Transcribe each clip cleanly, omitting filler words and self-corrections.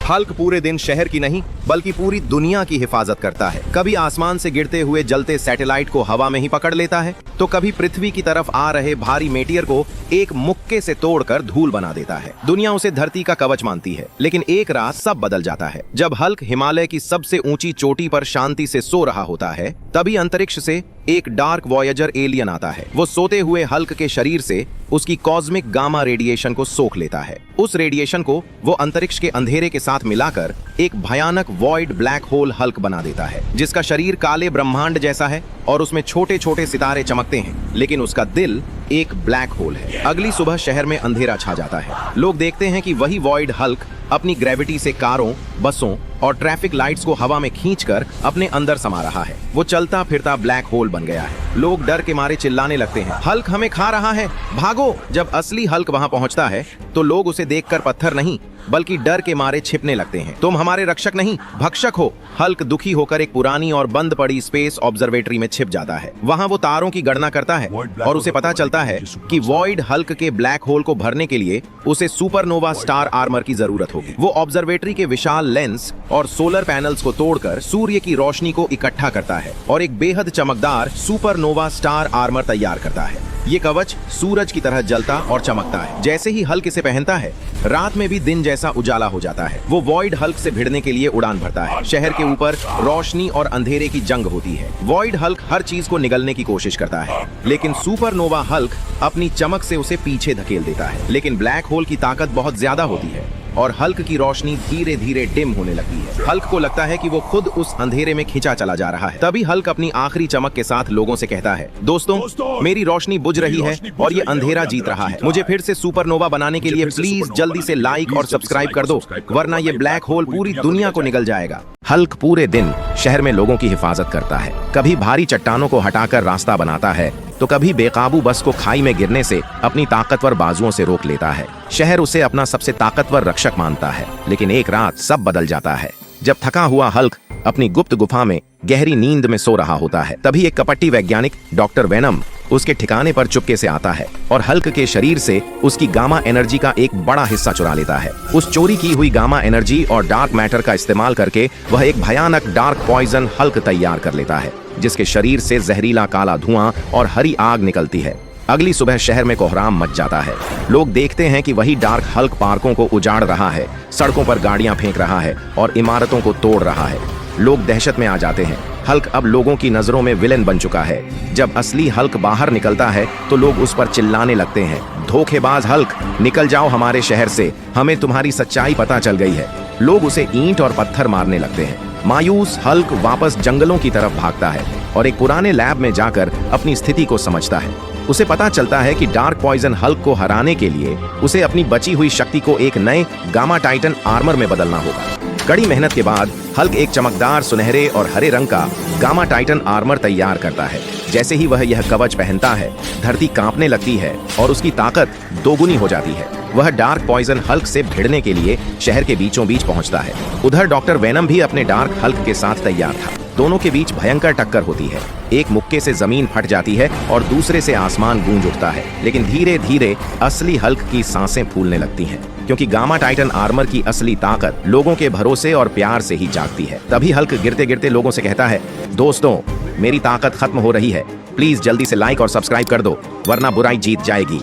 Hulk पूरे दिन शहर की नहीं बल्कि पूरी दुनिया की हिफाजत करता है। कभी आसमान से गिरते हुए जलते सैटेलाइट को हवा में ही पकड़ लेता है, तो कभी पृथ्वी की तरफ आ रहे भारी मेटियर को एक मुक्के से तोड़कर धूल बना देता है। दुनिया उसे धरती का कवच मानती है, लेकिन एक रात सब बदल जाता है। जब हल्क हिमालय की सबसे ऊंची चोटी पर शांति से सो रहा होता है, तभी अंतरिक्ष से एक डार्क वॉयेजर एलियन आता है। वो सोते हुए हल्क के शरीर से उसकी कॉस्मिक गामा रेडिएशन को सोख लेता है। उस रेडिएशन को वो अंतरिक्ष के अंधेरे के साथ मिलाकर एक भयानक वॉइड ब्लैक होल हल्क बना देता है, जिसका शरीर काले ब्रह्मांड जैसा है और उसमें छोटे छोटे सितारे चमकते हैं, लेकिन उसका दिल एक ब्लैक होल है। अगली सुबह शहर में अंधेरा छा जाता है। लोग देखते हैं कि वही वॉइड हल्क अपनी ग्रेविटी से कारों, बसों और ट्रैफिक लाइट्स को हवा में खींचकर अपने अंदर समा रहा है। वो चलता फिरता ब्लैक होल बन गया है। लोग डर के मारे चिल्लाने लगते हैं, हल्क हमें खा रहा है, भागो। जब असली हल्क वहां पहुंचता है तो लोग उसे देखकर पत्थर नहीं बल्कि डर के मारे छिपने लगते हैं। तुम हमारे रक्षक नहीं, भक्षक हो। हल्क दुखी होकर एक पुरानी और बंद पड़ी स्पेस ऑब्जर्वेटरी में छिप जाता है। वहां वो तारों की गणना करता है और उसे पता चलता है कि वॉइड हल्क के ब्लैक होल को भरने के लिए उसे सुपरनोवा स्टार आर्मर की जरूरत होगी। वो ऑब्जर्वेटरी के विशाल लेंस और सोलर पैनल्स को तोड़कर सूर्य की रोशनी को इकट्ठा करता है और एक बेहद चमकदार सुपरनोवा स्टार आर्मर तैयार करता है। ये कवच सूरज की तरह जलता और चमकता है। जैसे ही हल्क इसे पहनता है, रात में भी दिन जैसा उजाला हो जाता है। वो वॉइड हल्क से भिड़ने के लिए उड़ान भरता है। शहर के ऊपर रोशनी और अंधेरे की जंग होती है। वॉइड हल्क हर चीज को निगलने की कोशिश करता है, लेकिन सुपरनोवा हल्क अपनी चमक से उसे पीछे धकेल देता है। लेकिन ब्लैक होल की ताकत बहुत ज्यादा होती है और हल्क की रोशनी धीरे धीरे डिम होने लगती है। हल्क को लगता है कि वो खुद उस अंधेरे में खिंचा चला जा रहा है। तभी हल्क अपनी आखिरी चमक के साथ लोगों से कहता है, दोस्तों मेरी रोशनी बुझ रही है और ये अंधेरा जीत रहा है। मुझे फिर से सुपरनोवा बनाने के लिए प्लीज जल्दी से लाइक और सब्सक्राइब कर दो, वरना ये ब्लैक होल पूरी दुनिया को निगल जाएगा। हल्क पूरे दिन शहर में लोगों की हिफाजत करता है। कभी भारी चट्टानों को हटाकर रास्ता बनाता है, तो कभी बेकाबू बस को खाई में गिरने से अपनी ताकतवर बाजुओं से रोक लेता है। शहर उसे अपना सबसे ताकतवर रक्षक मानता है, लेकिन एक रात सब बदल जाता है। जब थका हुआ हल्क अपनी गुप्त गुफा में गहरी नींद में सो रहा होता है, तभी एक कपटी वैज्ञानिक डॉक्टर वेनम उसके ठिकाने पर चुपके से आता है और हल्क के शरीर से उसकी गामा एनर्जी का एक बड़ा हिस्सा चुरा लेता है। उस चोरी की हुई गामा एनर्जी और डार्क मैटर का इस्तेमाल करके वह एक भयानक डार्क पॉइजन हल्क तैयार कर लेता है, जिसके शरीर से जहरीला काला धुआं और हरी आग निकलती है। अगली सुबह शहर में कोहराम मच जाता है। लोग देखते हैं कि वही डार्क हल्क पार्कों को उजाड़ रहा है, सड़कों पर गाड़ियां फेंक रहा है और इमारतों को तोड़ रहा है। लोग दहशत में आ जाते हैं। हल्क अब लोगों की नजरों में विलेन बन चुका है। जब असली हल्क बाहर निकलता है तो लोग उस पर चिल्लाने लगते हैं, धोखेबाज हल्क, निकल जाओ हमारे शहर से, हमें तुम्हारी सच्चाई पता चल गई है। लोग उसे ईंट और पत्थर मारने लगते हैं। मायूस हल्क वापस जंगलों की तरफ भागता है और एक पुराने लैब में जाकर अपनी स्थिति को समझता है। उसे पता चलता है कि डार्क पॉइजन हल्क को हराने के लिए उसे अपनी बची हुई शक्ति को एक नए गामा टाइटन आर्मर में बदलना होगा। कड़ी मेहनत के बाद हल्क एक चमकदार सुनहरे और हरे रंग का गामा टाइटन आर्मर तैयार करता है। जैसे ही वह यह कवच पहनता है, धरती कांपने लगती है और उसकी ताकत दोगुनी हो जाती है। वह डार्क पॉइजन हल्क से भिड़ने के लिए शहर के बीचों बीच पहुंचता है। उधर डॉक्टर वेनम भी अपने डार्क हल्क के साथ तैयार था। दोनों के बीच भयंकर टक्कर होती है। एक मुक्के से जमीन फट जाती है और दूसरे से आसमान गूंज उठता है। लेकिन धीरे धीरे असली हल्क की सांसें फूलने लगती हैं, क्योंकि गामा टाइटन आर्मर की असली ताकत लोगों के भरोसे और प्यार से ही जागती है। तभी हल्क गिरते गिरते लोगों से कहता है, दोस्तों मेरी ताकत खत्म हो रही है, प्लीज जल्दी से लाइक और सब्सक्राइब कर दो, वरना बुराई जीत जाएगी।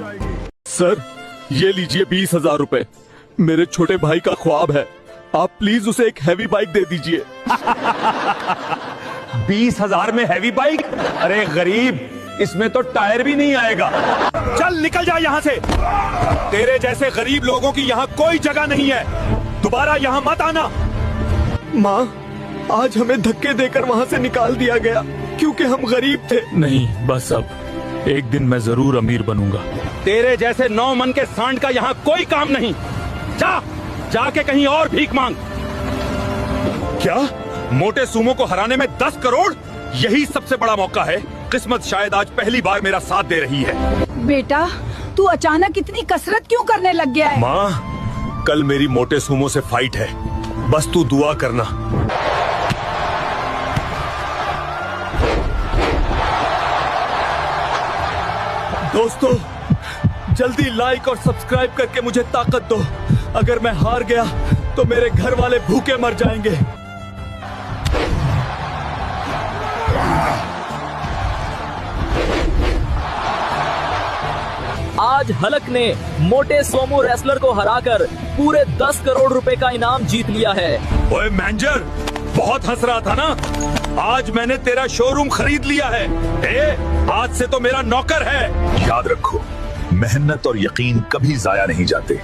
सर ये लीजिए 20,000 रुपए, मेरे छोटे भाई का ख्वाब है, आप प्लीज उसे एक हैवी बाइक दे दीजिए। 20,000 में हैवी बाइक? अरे गरीब, इसमें तो टायर भी नहीं आएगा। चल निकल जा यहाँ से। तेरे जैसे गरीब लोगों की यहाँ कोई जगह नहीं है, दोबारा यहाँ मत आना। माँ, आज हमें धक्के देकर वहाँ से निकाल दिया गया क्योंकि हम गरीब थे। नहीं, बस अब एक दिन मैं जरूर अमीर बनूंगा। तेरे जैसे 9 मन के सांड का यहाँ कोई काम नहीं। जाके कहीं और भीख मांग। क्या? मोटे सूमो को हराने में 10 करोड़? यही सबसे बड़ा मौका है। किस्मत शायद आज पहली बार मेरा साथ दे रही है। बेटा, तू अचानक इतनी कसरत क्यों करने लग गया है? माँ, कल मेरी मोटे सूमो से फाइट है, बस तू दुआ करना। दोस्तों जल्दी लाइक और सब्सक्राइब करके मुझे ताकत दो। अगर मैं हार गया तो मेरे घर वाले भूखे मर जाएंगे। आज हल्क ने मोटे सोमो रेसलर को हराकर पूरे 10 करोड़ रुपए का इनाम जीत लिया है। ओए मैनेजर, बहुत हंस रहा था ना? आज मैंने तेरा शोरूम खरीद लिया है। आज से तो मेरा नौकर है। याद रखो, मेहनत और यकीन कभी जाया नहीं जाते।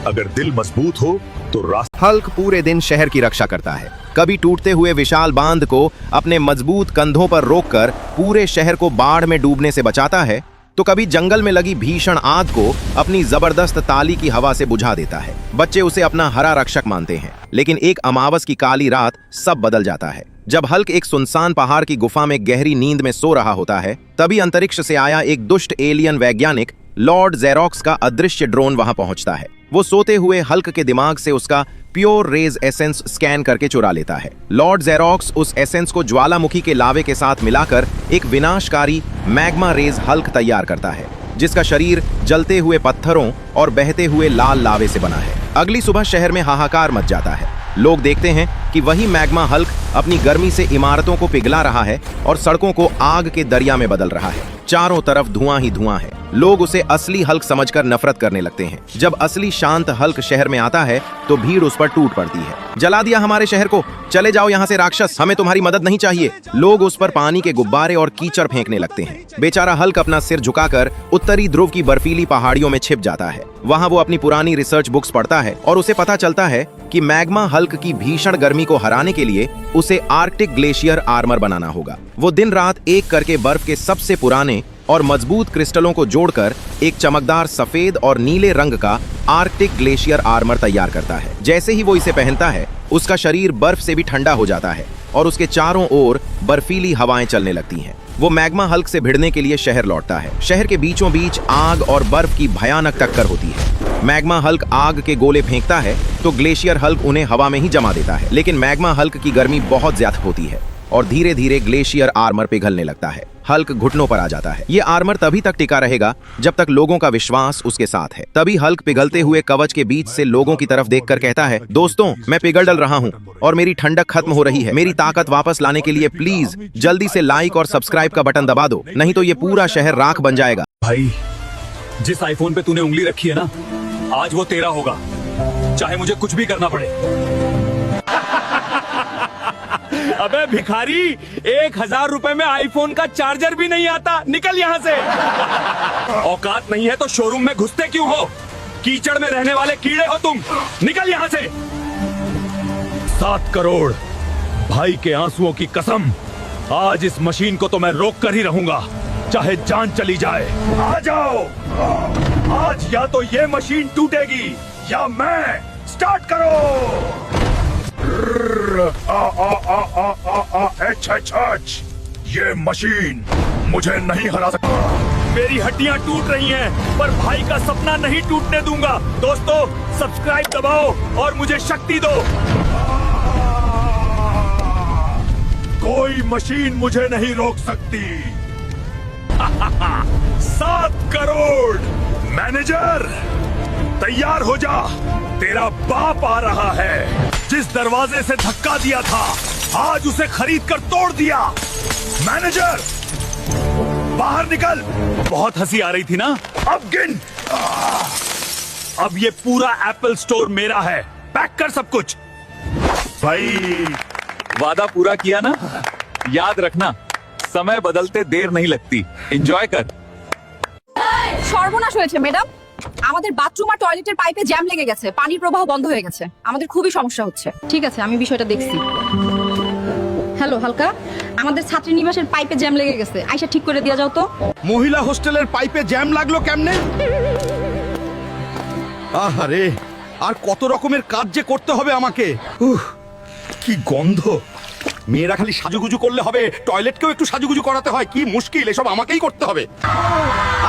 अगर दिल मजबूत हो तो रास्ता। हल्क पूरे दिन शहर की रक्षा करता है, कभी टूटते हुए विशाल बांध को अपने मजबूत कंधों पर रोककर पूरे शहर को बाढ़ में डूबने से बचाता है, तो कभी जंगल में लगी भीषण आग को अपनी जबरदस्त ताली की हवा से बुझा देता है। बच्चे उसे अपना हरा रक्षक मानते हैं, लेकिन एक अमावस की काली रात सब बदल जाता है। जब हल्क एक सुनसान पहाड़ की गुफा में गहरी नींद में सो रहा होता है, तभी अंतरिक्ष से आया एक दुष्ट एलियन वैज्ञानिक लॉर्ड जेरोक्स का अदृश्य ड्रोन वहां पहुंचता है। वो सोते हुए हल्क के दिमाग से उसका प्योर रेज एसेंस स्कैन करके चुरा लेता है। लॉर्ड जेरोक्स उस एसेंस को ज्वालामुखी के लावे के साथ मिलाकर एक विनाशकारी मैग्मा रेज हल्क तैयार करता है, जिसका शरीर जलते हुए पत्थरों और बहते हुए लाल लावे से बना है। अगली सुबह शहर में हाहाकार मच जाता है। लोग देखते हैं कि वही मैग्मा हल्क अपनी गर्मी से इमारतों को पिघला रहा है और सड़कों को आग के दरिया में बदल रहा है। चारों तरफ धुआं ही धुआं है। लोग उसे असली हल्क समझकर नफरत करने लगते हैं। जब असली शांत हल्क शहर में आता है तो भीड़ उस पर टूट पड़ती है। जला दिया हमारे शहर को, चले जाओ यहाँ से राक्षस, हमें तुम्हारी मदद नहीं चाहिए। लोग उस पर पानी के गुब्बारे और कीचड़ फेंकने लगते हैं। बेचारा हल्क अपना सिर झुकाकर उत्तरी ध्रुव की बर्फीली पहाड़ियों में छिप जाता है। वहाँ वो अपनी पुरानी रिसर्च बुक्स पढ़ता है और उसे पता चलता है कि मैग्मा हल्क की भीषण गर्मी को हराने के लिए उसे आर्कटिक ग्लेशियर आर्मर बनाना होगा। वो दिन रात एक करके बर्फ के सबसे पुराने और मजबूत क्रिस्टलों को जोड़कर एक चमकदार सफेद और नीले रंग का आर्कटिक ग्लेशियर आर्मर तैयार करता है। जैसे ही वो इसे पहनता है, उसका शरीर बर्फ से भी ठंडा हो जाता है और उसके चारों ओर बर्फीली हवाएं चलने लगती हैं। वो मैग्मा हल्क से भिड़ने के लिए शहर लौटता है। शहर के बीचों बीच आग और बर्फ की भयानक टक्कर होती है। मैग्मा हल्क आग के गोले फेंकता है तो ग्लेशियर हल्क उन्हें हवा में ही जमा देता है, लेकिन मैग्मा हल्क की गर्मी बहुत ज्यादा होती है और धीरे धीरे ग्लेशियर आर्मर पिघलने लगता है। हल्क घुटनों पर आ जाता है। ये आर्मर तभी तक टिका रहेगा जब तक लोगों का विश्वास उसके साथ है। तभी हल्क पिघलते हुए कवच के बीच से लोगों की तरफ देखकर कहता है, दोस्तों, मैं पिघल डल रहा हूँ और मेरी ठंडक खत्म हो रही है। मेरी ताकत वापस लाने के लिए प्लीज जल्दी से लाइक और सब्सक्राइब का बटन दबा दो, नहीं तो ये पूरा शहर राख बन जाएगा। भाई, जिस आईफोन पे तूने उंगली रखी है ना, आज वो तेरा होगा, चाहे मुझे कुछ भी करना पड़े। अबे भिखारी, 1000 रुपए में आईफोन का चार्जर भी नहीं आता। निकल यहाँ से। औकात नहीं है तो शोरूम में घुसते क्यों हो? कीचड़ में रहने वाले कीड़े हो तुम। निकल यहाँ से। 7 करोड़ भाई के आंसुओं की कसम, आज इस मशीन को तो मैं रोक कर ही रहूंगा, चाहे जान चली जाए। आ जाओ, आज या तो ये मशीन टूटेगी या मैं। स्टार्ट करो। ये मशीन मुझे नहीं हरा सकती। मेरी हड्डियां टूट रही हैं, पर भाई का सपना नहीं टूटने दूंगा। दोस्तों, सब्सक्राइब दबाओ और मुझे शक्ति दो। कोई मशीन मुझे नहीं रोक सकती। 7 करोड़। मैनेजर, तैयार हो जा, तेरा बाप आ रहा है। जिस दरवाजे से धक्का दिया था, आज उसे खरीद कर तोड़ दिया। मैनेजर, बाहर निकल। बहुत हंसी आ रही थी ना? अब गिन। अब ये पूरा एप्पल स्टोर मेरा है। पैक कर सब कुछ। भाई, वादा पूरा किया ना? याद रखना, समय बदलते देर नहीं लगती। एंजॉय कर। সর্বনাশ হয়েছে ম্যাডাম, আমাদের বাথরুম আর টয়লেটের পাইপে জ্যাম লেগে গেছে, পানির প্রবাহ বন্ধ হয়ে গেছে, আমাদের খুবই সমস্যা হচ্ছে। ঠিক আছে, আমি বিষয়টা দেখছি। হ্যালো হালকা, আমাদের ছাত্রী নিবাসের পাইপে জ্যাম লেগে গেছে, আইসা ঠিক করে দিয়া যাও তো। মহিলা হোস্টেলের পাইপে জ্যাম লাগলো কেমনে? আহারে, আর কত রকমের কাজ যে করতে হবে আমাকে। কি গন্ধ। মেয়েরা খালি সাজুগুজু করলে হবে, টয়লেটকেও একটু সাজুগুজু করাতে হয়। কি মুশকিল, এসব আমাকেই করতে হবে।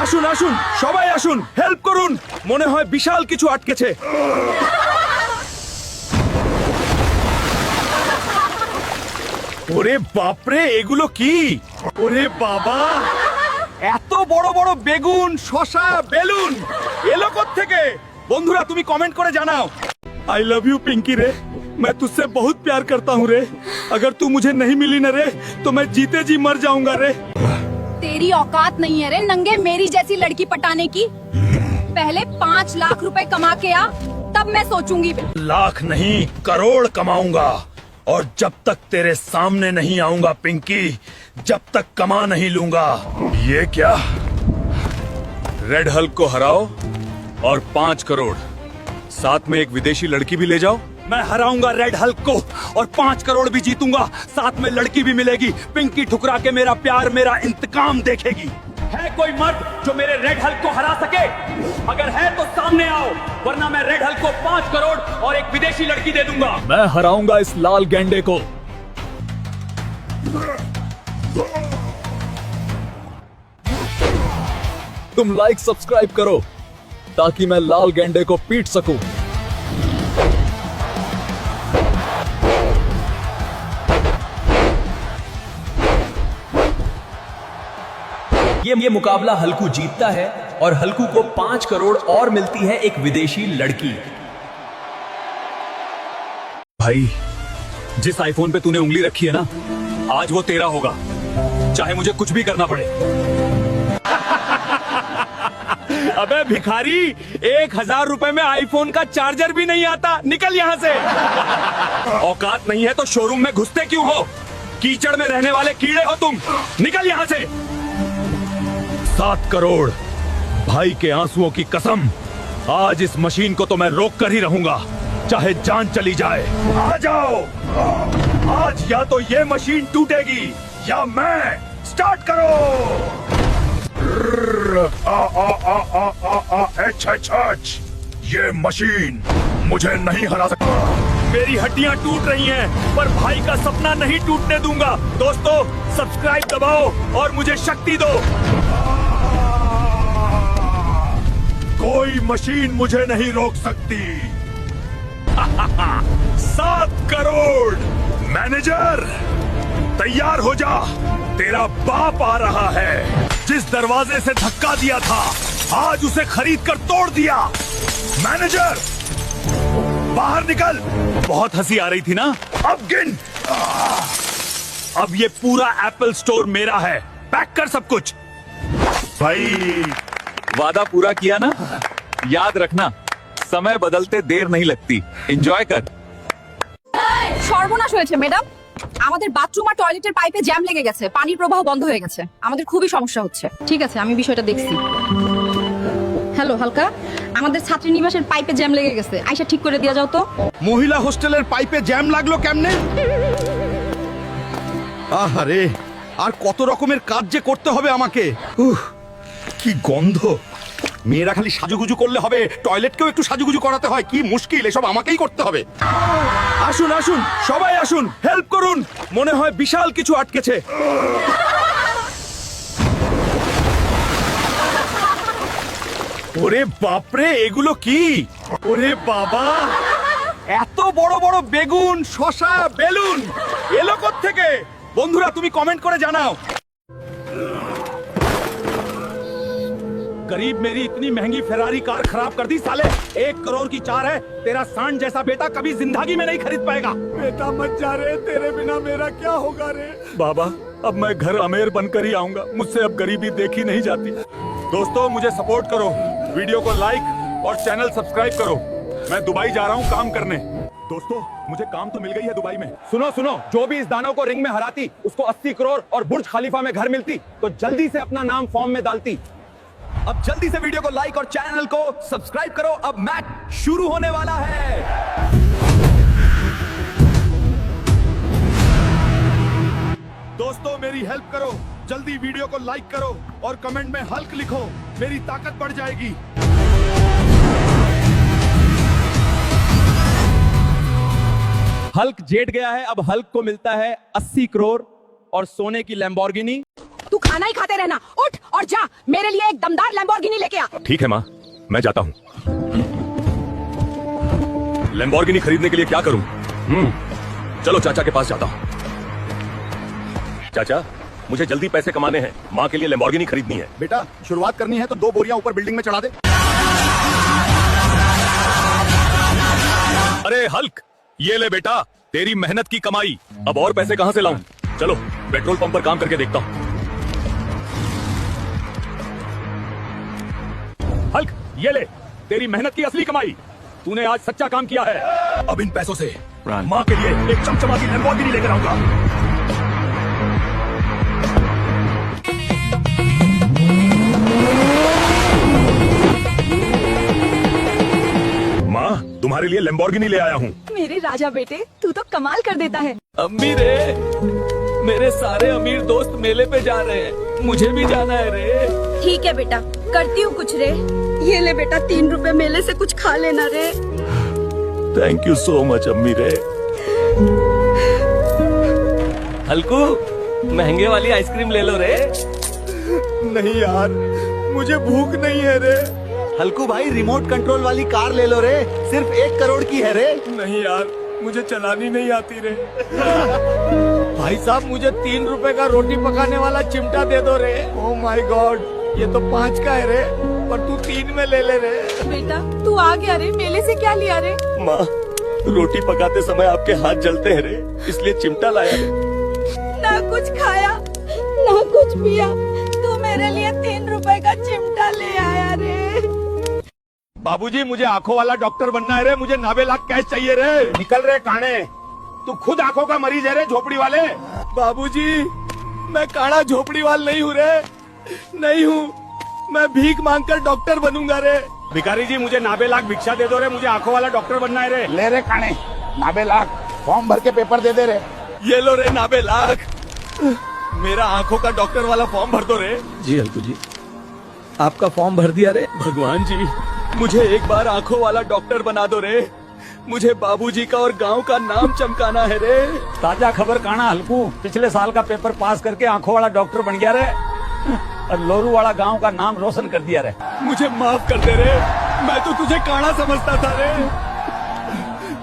আসুন আসুন, সবাই আসুন, হেল্প করুন। মনে হয় বিশাল কিছু আটকেছে। ওরে বাপরে, এগুলো কি? ওরে বাবা, এত বড় বড় বেগুন, শসা, বেলুন এলো কোত্থেকে? বন্ধুরা, তুমি কমেন্ট করে জানাও। आई लव यू पिंकी रे, मैं तुझसे बहुत प्यार करता हूँ रे। अगर तू मुझे नहीं मिली न रे तो मैं जीते जी मर जाऊंगा रे। तेरी औकात नहीं है रे नंगे मेरी जैसी लड़की पटाने की। पहले 5 लाख रुपए कमा के आ, तब मैं सोचूंगी। लाख नहीं करोड़ कमाऊंगा, और जब तक तेरे सामने नहीं आऊंगा पिंकी, जब तक कमा नहीं लूंगा। ये क्या? रेड हल्क को हराओ और 5 करोड़, साथ में एक विदेशी लड़की भी ले जाओ। मैं हराऊंगा रेड हल्क को और 5 करोड़ भी जीतूंगा, साथ में लड़की भी मिलेगी। पिंकी ठुकरा के मेरा प्यार, मेरा इंतकाम देखेगी। है कोई मर्द जो मेरे रेड हल्क को हरा सके? अगर है तो सामने आओ, वरना मैं रेड हल्क को 5 करोड़ और एक विदेशी लड़की दे दूंगा। मैं हराऊंगा इस लाल गेंडे को। तुम लाइक सब्सक्राइब करो ताकि मैं लाल गेंडे को पीट सकूं। ये मुकाबला हल्कू जीतता है और हल्कू को 5 करोड़ और मिलती है एक विदेशी लड़की। भाई, जिस आईफोन पे तूने उंगली रखी है ना, आज वो तेरा होगा, चाहे मुझे कुछ भी करना पड़े। अबे भिखारी, 1000 रुपए में आईफोन का चार्जर भी नहीं आता। निकल यहाँ से। औकात नहीं है तो शोरूम में घुसते क्यों हो? कीचड़ में रहने वाले कीड़े हो तुम। निकल यहाँ से। 7 करोड़, भाई के आंसुओं की कसम, आज इस मशीन को तो मैं रोक कर ही रहूंगा, चाहे जान चली जाए। आ जाओ, आज या तो ये मशीन टूटेगी या मैं। स्टार्ट करो। ये मशीन मुझे नहीं हरा सकती। मेरी हड्डियां टूट रही हैं, पर भाई का सपना नहीं टूटने दूंगा। दोस्तों, सब्सक्राइब दबाओ और मुझे शक्ति दो। कोई मशीन मुझे नहीं रोक सकती। 7 करोड़। मैनेजर, तैयार हो जा, तेरा बाप आ रहा है। जिस दरवाजे से धक्का दिया था, आज उसे खरीद कर तोड़ दिया। मैनेजर, बाहर निकल। बहुत हंसी आ रही थी ना? अब गिन। अब ये पूरा एप्पल स्टोर मेरा है। पैक कर सब कुछ। भाई, वादा पूरा किया ना? याद रखना, समय बदलते देर नहीं लगती। एंजॉय कर। সর্বনাশ হয়েছে ম্যাডাম, আমাদের বাথরুম আর টয়লেটের পাইপে জ্যাম লেগে গেছে, পানির প্রবাহ বন্ধ হয়ে গেছে। আমাদের খুবই সমস্যা হচ্ছে। ঠিক আছে, আমি বিষয়টা দেখছি। হ্যালো হালকা, আমাদের ছাত্রী নিবাসের পাইপে জ্যাম লেগে গেছে, আইসা ঠিক করে দিয়া যাও তো। মহিলা হোস্টেলের পাইপে জ্যাম লাগলো কেমনে? আহারে, আর কত রকমের কাজ যে করতে হবে আমাকে। কি গন্ধ। মেয়েরা খালি সাজুগুজু করলে হবে, টয়লেটকেও একটু সাজুগুজু করাতে হয়। কি মুশকিল, এসব আমাকেই করতে হবে। আসুন আসুন, সবাই আসুন, হেল্প করুন। মনে হয় বিশাল কিছু আটকেছে। ওরে বাপরে, এগুলো কি? ওরে বাবা, এত বড় বড় বেগুন, শসা, বেলুন এলো কোত্থেকে? বন্ধুরা, তুমি কমেন্ট করে জানাও। गरीब मेरी इतनी महंगी फेरारी कार खराब कर दी साले। 1 करोड़ की 4 है। तेरा सांड जैसा बेटा कभी जिंदगी में नहीं खरीद पाएगा। बेटा मत जा रे, तेरे बिना मेरा क्या होगा रे। बाबा, अब मैं घर अमीर बनकर ही आऊंगा, मुझसे अब गरीबी देखी नहीं जाती। दोस्तों, मुझे सपोर्ट करो, वीडियो को लाइक और चैनल सब्सक्राइब करो। मैं दुबई जा रहा हूँ काम करने। दोस्तों, मुझे काम तो मिल गई है दुबई में। सुनो सुनो, जो भी इस दानव को रिंग में हराती, उसको 80 करोड़ और बुर्ज खलीफा में घर मिलती, तो जल्दी से अपना नाम फॉर्म में डालती। अब जल्दी से वीडियो को लाइक और चैनल को सब्सक्राइब करो। अब मैच शुरू होने वाला है। दोस्तों, मेरी हेल्प करो, जल्दी वीडियो को लाइक करो और कमेंट में हल्क लिखो, मेरी ताकत बढ़ जाएगी। हल्क जेट गया है, अब हल्क को मिलता है 80 करोड़ और सोने की लैम्बोर्गिनी। तू खाना ही खाते रहना, उठ और जा, मेरे लिए एक दमदार लैम्बोर्गिनी लेके आ। ठीक है माँ, मैं जाता हूँ। लैम्बोर्गिनी खरीदने के लिए क्या करूँ? चलो चाचा के पास जाता हूँ। चाचा, मुझे जल्दी पैसे कमाने हैं, माँ के लिए लैम्बोर्गिनी खरीदनी है। बेटा, शुरुआत करनी है तो 2 बोरियां ऊपर बिल्डिंग में चढ़ा दे। अरे हल्क, ये ले बेटा तेरी मेहनत की कमाई। अब और पैसे कहाँ से लाऊं? चलो पेट्रोल पंप पर काम करके देखता हूँ। हल्क, ये ले तेरी मेहनत की असली कमाई। तूने आज सच्चा काम किया है। अब इन पैसों से माँ के लिए एक चमचमाती लैम्बोर्गिनी लेकर आऊंगा। माँ, तुम्हारे लिए लैम्बोर्गिनी ले आया हूँ। मेरे राजा बेटे, तू तो कमाल कर देता है। अम्मी रे, मेरे सारे अमीर दोस्त मेले पे जा रहे हैं, मुझे भी जाना है रे। ठीक है बेटा, करती हूँ कुछ रे। ये ले बेटा 3 रुपए, मेले से कुछ खा लेना रे। थैंक यू सो मच अम्मी रे। हल्कू, महंगे वाली आइसक्रीम ले लो रे। नहीं यार, मुझे भूख नहीं है रे। हल्कू भाई, रिमोट कंट्रोल वाली कार ले लो रे, सिर्फ 1 करोड़ की है रे। नहीं यार, मुझे चलानी नहीं आती रे। भाई साहब, मुझे 3 रुपए का रोटी पकाने वाला चिमटा दे दो रे। ओह माय गॉड, ये तो 5 का है रे, पर तू 3 में ले ले रे। बेटा तू आ गया रे, मेले से क्या लिया रे? माँ, रोटी पकाते समय आपके हाथ जलते हैं रे, इसलिए चिमटा लाया रे। ना कुछ खाया ना कुछ पिया, तू मेरे लिए 3 रुपए का चिमटा ले आया रे। बाबूजी, मुझे आंखों वाला डॉक्टर बनना है रे। मुझे 90 लाख कैश चाहिए रे। निकल रे काने, तू खुद आंखों का मरीज है रे, झोपड़ी वाले। बाबूजी, मैं काड़ा झोपड़ी वाल नहीं हूँ रे, नहीं हूँ। मैं भीख मांगकर डॉक्टर बनूंगा रे। भिखारी जी, मुझे 90 लाख भिक्षा दे दो रे, मुझे आंखों वाला डॉक्टर बनना है रे। ले रे काने, 90 लाख फॉर्म भर के पेपर दे दे रे। ये लो रे 90 लाख, मेरा आंखों का डॉक्टर वाला फॉर्म भर दो रे। जी हल्कू जी, आपका फॉर्म भर दिया रे। भगवान जी, मुझे एक बार आंखों वाला डॉक्टर बना दो रे। मुझे बाबूजी का और गांव का नाम चमकाना है रे। ताजा खबर काना हल्कू, पिछले साल का पेपर पास करके आंखों वाला डॉक्टर बन गया रे, और लोरू वाला गांव का नाम रोशन कर दिया रे। मुझे माफ कर दे रे, मैं तो तुझे काना समझता था रे।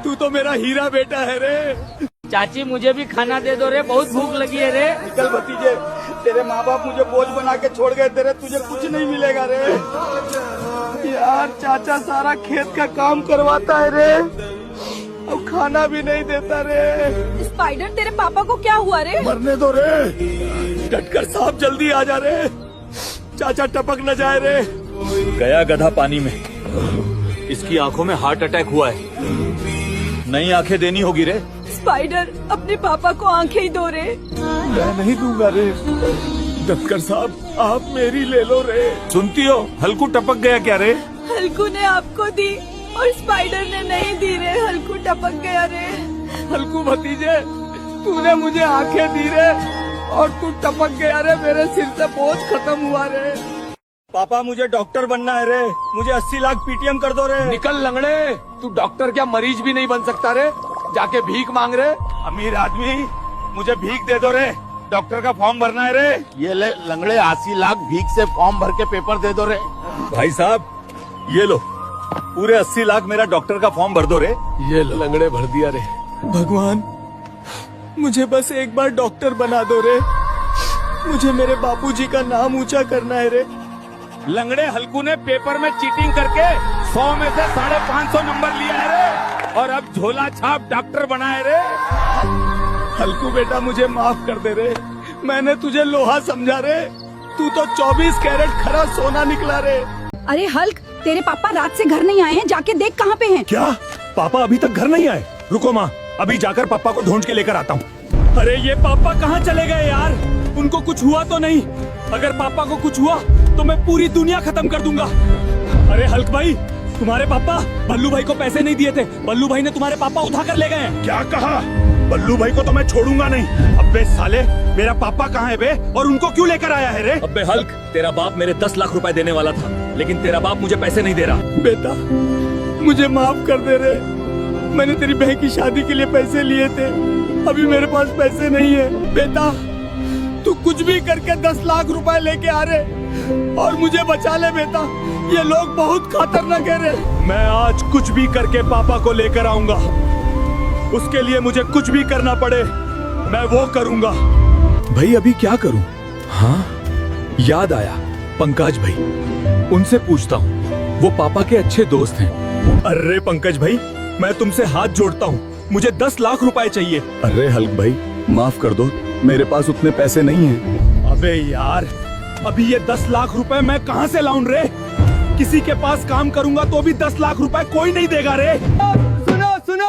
तू तो मेरा हीरा बेटा है रे। चाची मुझे भी खाना दे दो रे, बहुत भूख लगी है रे। निकल भतीजे, तेरे माँ बाप मुझे बोझ बना के छोड़ गए तेरे, तुझे कुछ नहीं मिलेगा रे। यार चाचा सारा खेत का काम करवाता है रे, अब खाना भी नहीं देता रे। स्पाइडर, तेरे पापा को क्या हुआ रे? मरने दो रे, डटकर साहब जल्दी आ जा रे, चाचा टपक न जाए रे। गया गधा पानी में, इसकी आंखों में हार्ट अटैक हुआ है, नई आंखें देनी होगी रे। स्पाइडर, अपने पापा को आंखें ही दो रे। मैं नहीं दूंगा रे। डटकर साहब, आप मेरी ले लो रे। सुनती हो, हल्कू टपक गया क्या रे? हल्कू ने आपको दी और स्पाइडर ने नहीं दी रे, हल्कू टपक गया रे। हल्कू भतीजे, तूने मुझे आंखें दी रे और तू टपक गया रे, मेरे सिर से बोझ खत्म हुआ रे। पापा, मुझे डॉक्टर बनना है रे, मुझे 80 लाख पीटीएम कर दो रे। निकल लंगड़े, तू डॉक्टर क्या मरीज भी नहीं बन सकता रे, जाके भीख मांग रे। अमीर आदमी, मुझे भीख दे दो रे, डॉक्टर का फॉर्म भरना है रे। ये ले लंगड़े, 80 लाख भीख से फॉर्म भर के पेपर दे दो रे। भाई साहब, ये लो, पूरे 80 लाख मेरा डॉक्टर का फॉर्म भर दो रे। ये लंगड़े भर दिया रे। भगवान, मुझे बस एक बार डॉक्टर बना दो रे, मुझे मेरे बापूजी का नाम ऊंचा करना है रे। लंगड़े हल्कू ने पेपर में चीटिंग करके 100 में से 550 नंबर लिया है रे, और अब झोला छाप डॉक्टर बना है रे। हल्कू बेटा, मुझे माफ कर दे रे, मैंने तुझे लोहा समझा रे, तू तो 24 कैरेट खरा सोना निकला रे। अरे हल्क, तेरे पापा रात से घर नहीं आए हैं, जाके देख कहाँ पे हैं। क्या पापा अभी तक घर नहीं आए? रुको माँ, अभी जाकर पापा को ढूंढ के लेकर आता हूँ। अरे ये पापा कहाँ चले गए यार? उनको कुछ हुआ तो नहीं? अगर पापा को कुछ हुआ तो मैं पूरी दुनिया खत्म कर दूंगा। अरे हल्क भाई, तुम्हारे पापा बल्लू भाई को पैसे नहीं दिए थे, बल्लू भाई ने तुम्हारे पापा उठा कर ले गए हैं। क्या कहा? बल्लू भाई को तो मैं छोड़ूंगा नहीं। अबे साले, मेरा पापा कहाँ है बे, और उनको क्यों लेकर आया है रे? अबे हल्क, तेरा बाप मेरे 10 लाख रुपए देने वाला था, लेकिन तेरा बाप मुझे पैसे नहीं दे रहा। बेटा, मुझे माफ कर दे रे, मैंने तेरी बहन की शादी के लिए पैसे लिए थे, अभी मेरे पास पैसे नहीं है। बेटा, तू कुछ भी करके 10 लाख रुपए लेके आ रे और मुझे बचा ले बेटा, ये लोग बहुत खतरनाक है रे। मैं आज कुछ भी करके पापा को लेकर आऊंगा, उसके लिए मुझे कुछ भी करना पड़े, मैं वो करूंगा। भाई अभी क्या करूं? हाँ, याद आया, पंकज भाई, उनसे पूछता हूँ, वो पापा के अच्छे दोस्त हैं। अरे पंकज भाई, मैं तुमसे हाथ जोड़ता हूँ, मुझे 10 लाख रुपए चाहिए। अरे हल्क भाई, माफ कर दो, मेरे पास उतने पैसे नहीं हैं। अबे यार, अभी ये 10 लाख रुपए मैं कहाँ से लाऊं रे? किसी के पास काम करूंगा तो भी 10 लाख रुपए कोई नहीं देगा रे। सुनो सुनो,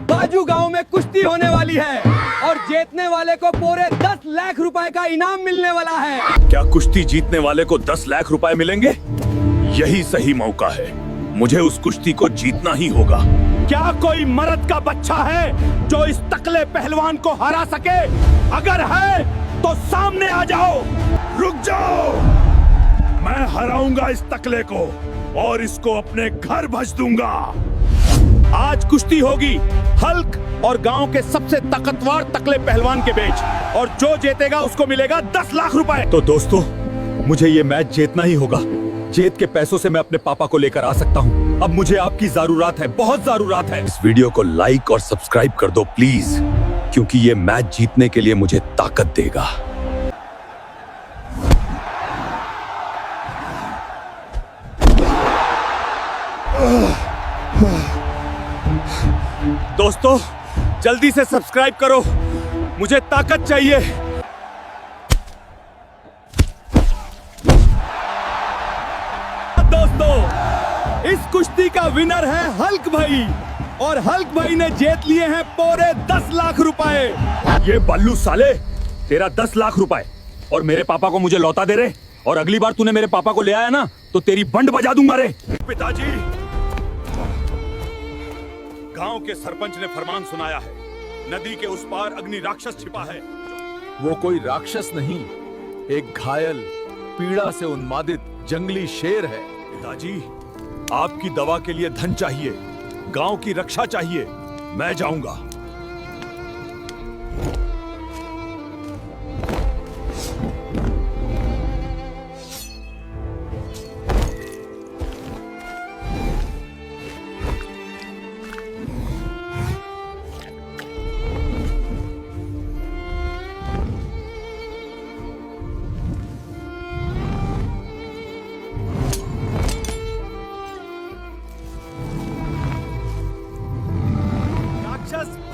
बाजू गांव में कुश्ती होने वाली है और जीतने वाले को पूरे 10 लाख रुपए का इनाम मिलने वाला है। क्या कुश्ती जीतने वाले को 10 लाख रुपए मिलेंगे? यही सही मौका है, मुझे उस कुश्ती को जीतना ही होगा। क्या कोई मर्द का बच्चा है जो इस तकले पहलवान को हरा सके? अगर है तो सामने आ जाओ। रुक जाओ, मैं हराऊंगा इस तकले को और इसको अपने घर भेज दूंगा। आज कुश्ती होगी हल्क और गांव के सबसे ताकतवर तकले पहलवान के बीच, और जो जीतेगा उसको मिलेगा 10 लाख रुपए। तो दोस्तों, मुझे ये मैच जीतना ही होगा। जीत के पैसों से मैं अपने पापा को लेकर आ सकता हूँ। अब मुझे आपकी जरूरत है, बहुत जरूरत है। इस वीडियो को लाइक और सब्सक्राइब कर दो प्लीज, क्योंकि ये मैच जीतने के लिए मुझे ताकत देगा। दोस्तों, जल्दी से सब्सक्राइब करो, मुझे ताकत चाहिए। दोस्तों, इस कुश्ती का विनर है हल्क भाई, और हल्क भाई ने जीत लिए हैं पूरे 10 लाख रुपए। ये बल्लू साले, तेरा 10 लाख रुपए और मेरे पापा को मुझे लौटा दे रे, और अगली बार तूने मेरे पापा को ले आया ना तो तेरी बंड बजा दूंगा रे। पिताजी, गांव के सरपंच ने फरमान सुनाया है, नदी के उस पार अग्नि राक्षस छिपा है। वो कोई राक्षस नहीं, एक घायल, पीड़ा से उन्मादित जंगली शेर है। पिताजी, आपकी दवा के लिए धन चाहिए, गांव की रक्षा चाहिए, मैं जाऊंगा।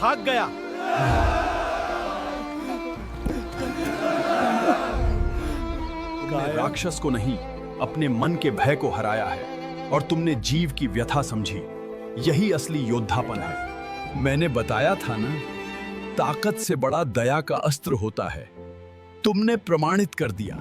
भाग गया। तुमने राक्षस को नहीं, अपने मन के भय को हराया है, और तुमने जीव की व्यथा समझी। यही असली योद्धापन है। मैंने बताया था ना, ताकत से बड़ा दया का अस्त्र होता है। तुमने प्रमाणित कर दिया।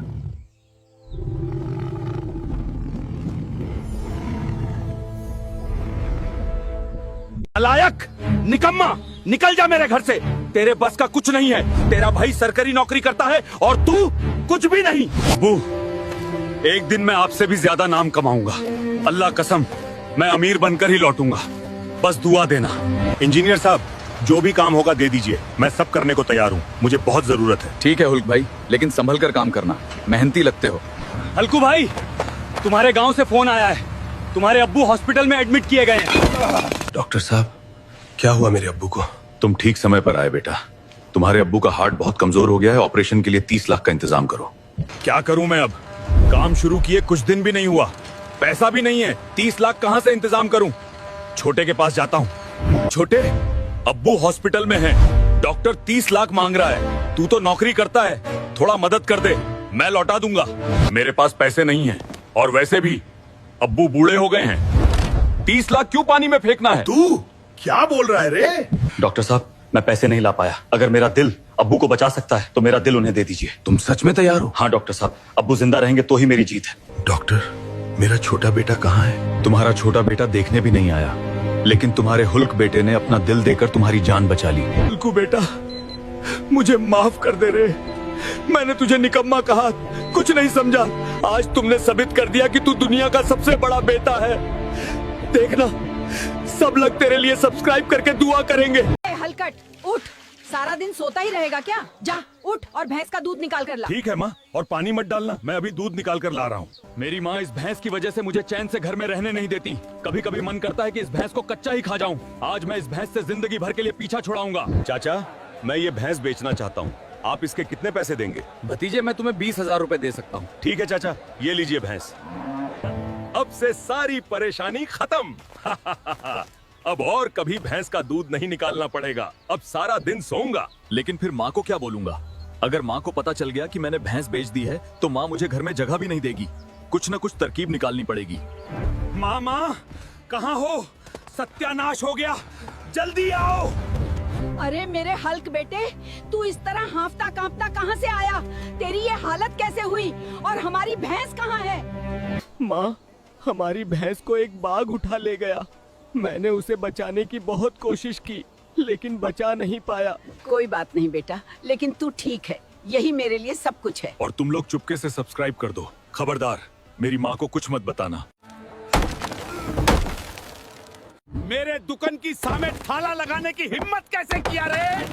नालायक, निकम्मा, निकल जा मेरे घर से। तेरे बस का कुछ नहीं है। तेरा भाई सरकारी नौकरी करता है और तू कुछ भी नहीं। अबू, एक दिन मैं आपसे भी ज्यादा नाम कमाऊंगा। अल्लाह कसम, मैं अमीर बनकर ही लौटूंगा। बस दुआ देना। इंजीनियर साहब, जो भी काम होगा दे दीजिए, मैं सब करने को तैयार हूँ। मुझे बहुत जरूरत है। ठीक है हुल्क भाई, लेकिन संभल कर काम करना, मेहनती लगते हो। हल्कू भाई, तुम्हारे गांव से फोन आया है, तुम्हारे अब्बू हॉस्पिटल में एडमिट किए गए हैं। डॉक्टर साहब, क्या हुआ मेरे अब्बू को? तुम ठीक समय पर आए बेटा। तुम्हारे अब्बू का हार्ट बहुत कमजोर हो गया है, ऑपरेशन के लिए 30 लाख का इंतजाम करो। क्या करूं मैं अब? काम शुरू किए कुछ दिन भी नहीं हुआ, पैसा भी नहीं है। 30 लाख कहां से इंतजाम करूं? छोटे के पास जाता हूं। छोटे, अब्बू हॉस्पिटल में है, डॉक्टर 30 लाख मांग रहा है। तू तो नौकरी करता है, थोड़ा मदद कर दे, मैं लौटा दूंगा। मेरे पास पैसे नहीं है, और वैसे भी अब्बू बूढ़े हो गए हैं। 30 लाख क्यों पानी में फेंकना है? तू क्या बोल रहा है रे? डॉक्टर साहब, मैं पैसे नहीं ला पाया। अगर मेरा दिल अब्बू को बचा सकता है तो मेरा दिल उन्हें दे दीजिए। तुम सच में तैयार हो? हाँ डॉक्टर साहब, अब्बू जिंदा रहेंगे तो ही मेरी जीत है। डॉक्टर, मेरा छोटा बेटा कहाँ है? तुम्हारा छोटा बेटा देखने भी नहीं आया, लेकिन तुम्हारे हुल्क बेटे ने अपना दिल देकर तुम्हारी जान बचा ली। हुल्कू बेटा, मुझे माफ कर दे रे। मैंने तुझे निकम्मा कहा, कुछ नहीं समझा। आज तुमने साबित कर दिया कि तू दुनिया का सबसे बड़ा बेटा है। देखना, सब लोग तेरे लिए सब्सक्राइब करके दुआ करेंगे। हलकट, उठ, सारा दिन सोता ही रहेगा क्या? जा उठ और भैंस का दूध निकाल कर ला। ठीक है माँ, और पानी मत डालना, मैं अभी दूध निकाल कर ला रहा हूँ। मेरी माँ इस भैंस की वजह से मुझे चैन से घर में रहने नहीं देती। कभी कभी मन करता है कि इस भैंस को कच्चा ही खा जाऊँ। आज मैं इस भैंस से जिंदगी भर के लिए पीछा छुड़ाऊंगा। चाचा, मैं ये भैंस बेचना चाहता हूँ, आप इसके कितने पैसे देंगे? भतीजे, मैं तुम्हें 20,000 रुपए दे सकता हूँ। ठीक है चाचा, ये लीजिए भैंस। अब से सारी परेशानी खत्म। अब और कभी भैंस का दूध नहीं निकालना पड़ेगा। अब सारा दिन सोऊंगा। लेकिन फिर माँ को क्या बोलूंगा? अगर माँ को पता चल गया कि मैंने भैंस बेच दी है तो माँ मुझे घर में जगह भी नहीं देगी। कुछ न कुछ तरकीब निकालनी पड़ेगी। माँ कहाँ हो? सत्यानाश हो गया, जल्दी आओ। अरे मेरे हल्क बेटे, तू इस तरह हांफता कांपता कहाँ से आया? तेरी ये हालत कैसे हुई? और हमारी भैंस कहाँ है? माँ, हमारी भैंस को एक बाघ उठा ले गया। मैंने उसे बचाने की बहुत कोशिश की, लेकिन बचा नहीं पाया। कोई बात नहीं बेटा, लेकिन तू ठीक है, यही मेरे लिए सब कुछ है। और तुम लोग चुपके से सब्सक्राइब कर दो। खबरदार, मेरी माँ को कुछ मत बताना। मेरे दुकान की सामने थाला लगाने की हिम्मत कैसे किया रे?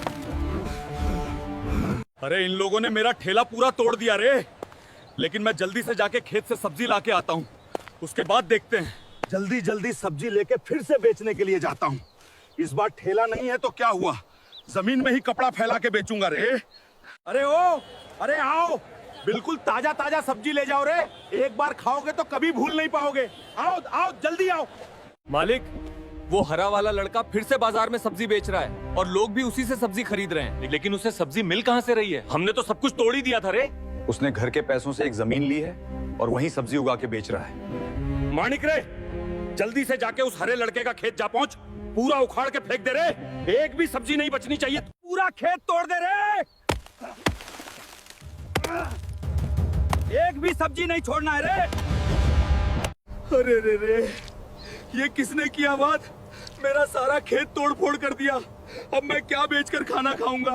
अरे इन लोगों ने मेरा ठेला पूरा तोड़ दिया रे। लेकिन मैं जल्दी से जाके खेत से सब्जी लाके आता हूँ, उसके बाद देखते हैं। जल्दी जल्दी सब्जी लेके फिर से बेचने के लिए जाता हूँ। इस बार ठेला नहीं है तो क्या हुआ, जमीन में ही कपड़ा फैला के बेचूंगा रे। अरे आओ, बिल्कुल ताजा ताजा सब्जी ले जाओ रे। एक बार खाओगे तो कभी भूल नहीं पाओगे। आओ जल्दी आओ। मालिक, वो हरा वाला लड़का फिर से बाजार में सब्जी बेच रहा है और लोग भी उसी से सब्जी खरीद रहे हैं। लेकिन उसे सब्जी मिल कहाँ से रही है? हमने तो सब कुछ तोड़ ही दिया था रे। उसने घर के पैसों से एक जमीन ली है और वहीं सब्जी उगा के बेच रहा है। माणिक रे, जल्दी से जाके उस हरे लड़के का खेत जा पहुंच। पूरा उखाड़ के फेंक दे रे। एक भी सब्जी नहीं बचनी चाहिए। पूरा खेत तोड़ दे रे। एक भी सब्जी नहीं छोड़ना है रे। अरे रे, ये किसने किया बात? मेरा सारा खेत तोड़ फोड़ कर दिया। अब मैं क्या बेचकर खाना खाऊंगा?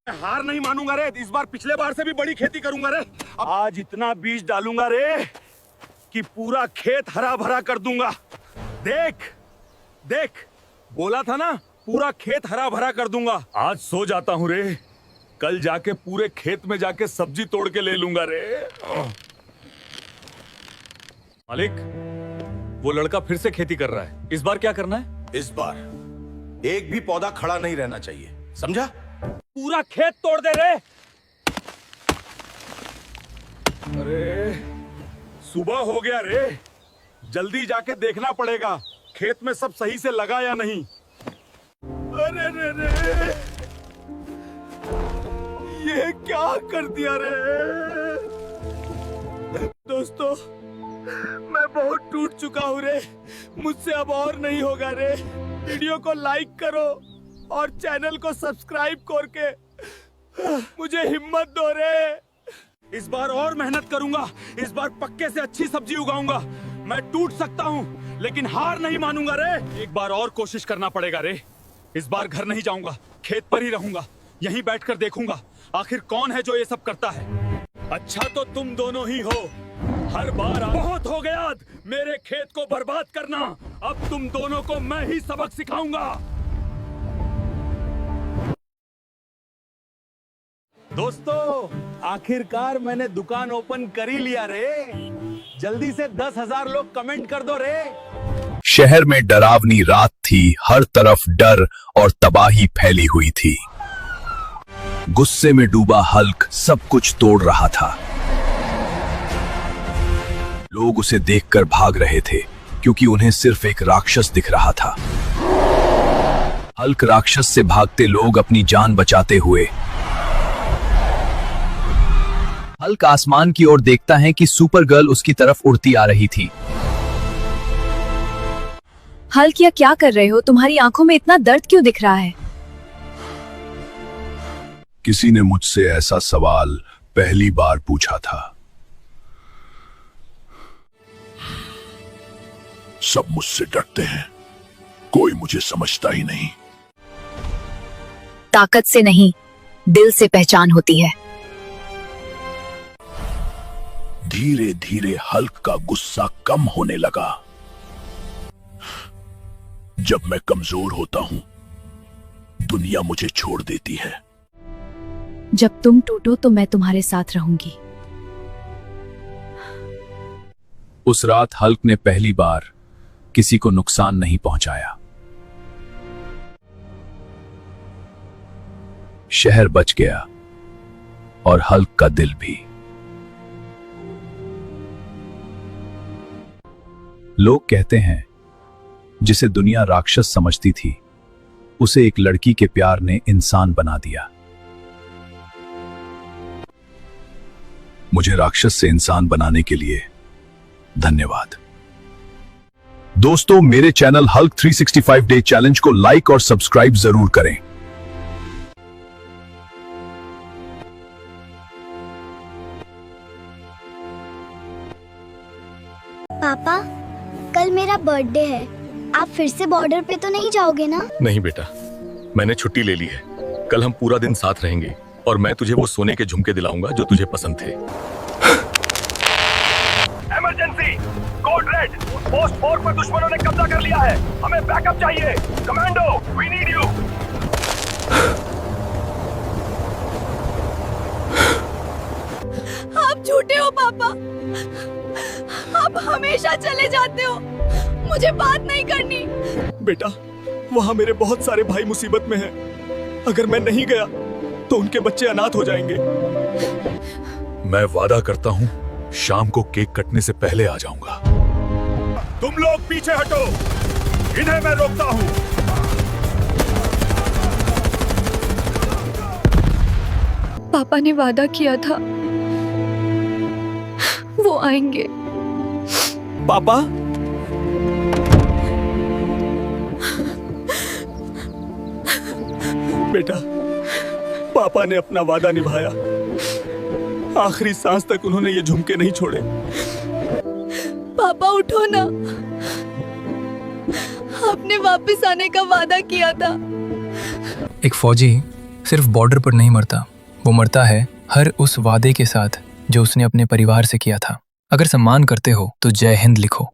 मैं हार नहीं मानूंगा रे। इस बार पिछले बार से भी बड़ी खेती करूंगा रे। आज इतना बीज डालूंगा रे कि पूरा खेत हरा भरा कर दूंगा। देख, बोला था ना, पूरा खेत हरा भरा कर दूंगा। आज सो जाता हूँ रे, कल जाके पूरे खेत में जाके सब्जी तोड़ के ले लूंगा रे। मालिक, वो लड़का फिर से खेती कर रहा है। इस बार क्या करना है? इस बार एक भी पौधा खड़ा नहीं रहना चाहिए, समझा? पूरा खेत तोड़ दे रे। अरे सुबह हो गया रे, जल्दी जाके देखना पड़ेगा खेत में सब सही से लगा या नहीं। अरे रे, ये क्या कर दिया रे? दोस्तों, मैं बहुत टूट चुका हूँ रे। मुझसे अब और नहीं होगा रे। वीडियो को लाइक करो और चैनल को सब्सक्राइब करके मुझे हिम्मत दो रे। इस बार और मेहनत करूंगा। इस बार पक्के से अच्छी सब्जी उगाऊंगा। मैं टूट सकता हूँ लेकिन हार नहीं मानूंगा रे। एक बार और कोशिश करना पड़ेगा रे। इस बार घर नहीं जाऊंगा, खेत पर ही रहूंगा। यहीं बैठकर देखूंगा आखिर कौन है जो ये सब करता है। अच्छा तो तुम दोनों ही हो। हर बार बहुत हो गया मेरे खेत को बर्बाद करना। अब तुम दोनों को मैं ही सबक सिखाऊंगा। दोस्तों, आखिरकार मैंने दुकान ओपन कर ही लिया रे। जल्दी से 10,000 लोग कमेंट कर दो रे। शहर में डरावनी रात थी। हर तरफ डर और तबाही फैली हुई थी। गुस्से में डूबा हल्क सब कुछ तोड़ रहा था। लोग उसे देखकर भाग रहे थे क्योंकि उन्हें सिर्फ एक राक्षस दिख रहा था। हल्क राक्षस से भागते लोग अपनी जान बचाते हुए हल्क आसमान की ओर देखता है कि सुपर गर्ल उसकी तरफ उड़ती आ रही थी। हल्क, या क्या कर रहे हो? तुम्हारी आंखों में इतना दर्द क्यों दिख रहा है? किसी ने मुझसे ऐसा सवाल पहली बार पूछा था। सब मुझसे डरते हैं, कोई मुझे समझता ही नहीं। ताकत से नहीं, दिल से पहचान होती है। धीरे धीरे हल्क का गुस्सा कम होने लगा। जब मैं कमजोर होता हूं, दुनिया मुझे छोड़ देती है। जब तुम टूटो तो मैं तुम्हारे साथ रहूंगी। उस रात हल्क ने पहली बार किसी को नुकसान नहीं पहुंचाया। शहर बच गया और हल्क का दिल भी। लोग कहते हैं जिसे दुनिया राक्षस समझती थी, उसे एक लड़की के प्यार ने इंसान बना दिया। मुझे राक्षस से इंसान बनाने के लिए धन्यवाद। दोस्तों, मेरे चैनल हल्क 365 डे चैलेंज को लाइक और सब्सक्राइब जरूर करें। पापा, कल मेरा बर्थडे है, आप फिर से बॉर्डर पे तो नहीं जाओगे ना? नहीं बेटा, मैंने छुट्टी ले ली है। कल हम पूरा दिन साथ रहेंगे और मैं तुझे वो सोने के झुमके दिलाऊंगा जो तुझे पसंद थे। इमरजेंसी! Code red! पोस्ट 4 पर दुश्मनों ने कब्जा कर लिया है। हमें बैकअप चाहिए। Commando, we need you. आप झूठे हो पापा, आप हमेशा चले जाते हो, मुझे बात नहीं करनी। बेटा, वहाँ मेरे बहुत सारे भाई मुसीबत में हैं। अगर मैं नहीं गया तो उनके बच्चे अनाथ हो जाएंगे। मैं वादा करता हूँ, शाम को केक कटने से पहले आ जाऊंगा। तुम लोग पीछे हटो, इन्हें मैं रोकता हूँ। पापा ने वादा किया था वो आएंगे। पापा, बेटा, पापा ने अपना वादा निभाया। आखिरी सांस तक उन्होंने ये झुमके नहीं छोड़े। पापा उठो ना, आपने वापस आने का वादा किया था। एक फौजी सिर्फ बॉर्डर पर नहीं मरता, वो मरता है हर उस वादे के साथ जो उसने अपने परिवार से किया था। अगर सम्मान करते हो तो जय हिंद लिखो।